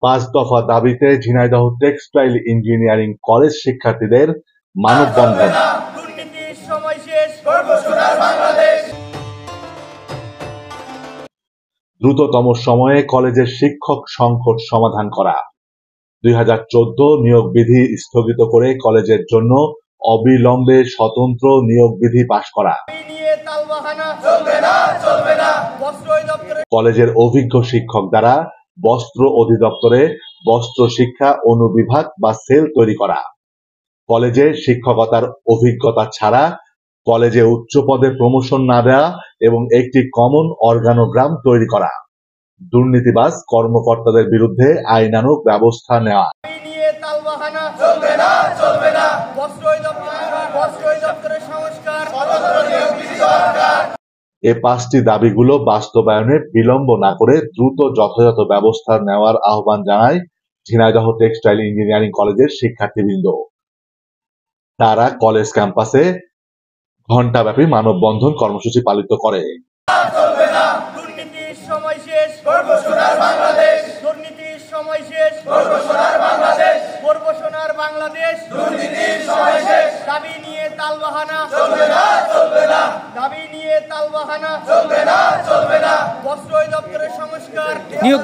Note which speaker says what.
Speaker 1: পাঁচ দফা দাবিতে ঝিনাইদহ টেক্সটাইল ইঞ্জিনিয়ারিং কলেজ শিক্ষার্থীদের মানববন্ধন। দ্রুততম সময়ে কলেজের শিক্ষক সংকট সমাধান করা। 2014 নিয়োগ বিধি স্থগিত করে কলেজের জন্য অবিলম্বে স্বতন্ত্র নিয়োগ বিধি পাশ করা। কলেজের অভিজ্ঞ শিক্ষক দ্বারা বস্ত্র অধিদপ্তরে বস্ত্র শিক্ষা অনুবিভাগ বা সেল তৈরি করা। কলেজে শিক্ষকতার অভিজ্ঞতা ছাড়া কলেজে উচ্চ পদে প্রমোশন না দেওয়া এবং একটি কমন অর্গানোগ্রাম তৈরি করা। দুর্নীতিবাজ কর্মকর্তাদের বিরুদ্ধে আইনানুগ ব্যবস্থা নেওয়া। এ পাঁচটি দাবিগুলো বাস্তবায়নে বিলম্ব না করে দ্রুত যথাযথ ব্যবস্থা নেওয়ার আহ্বান জানায় ঝিনাইদহ টেক্সটাইল ইঞ্জিনিয়ারিং কলেজের শিক্ষার্থীবৃন্দ। তারা কলেজ ক্যাম্পাসে ঘণ্টাব্যাপী মানববন্ধন কর্মসূচি পালিত করে।
Speaker 2: নিয়োগ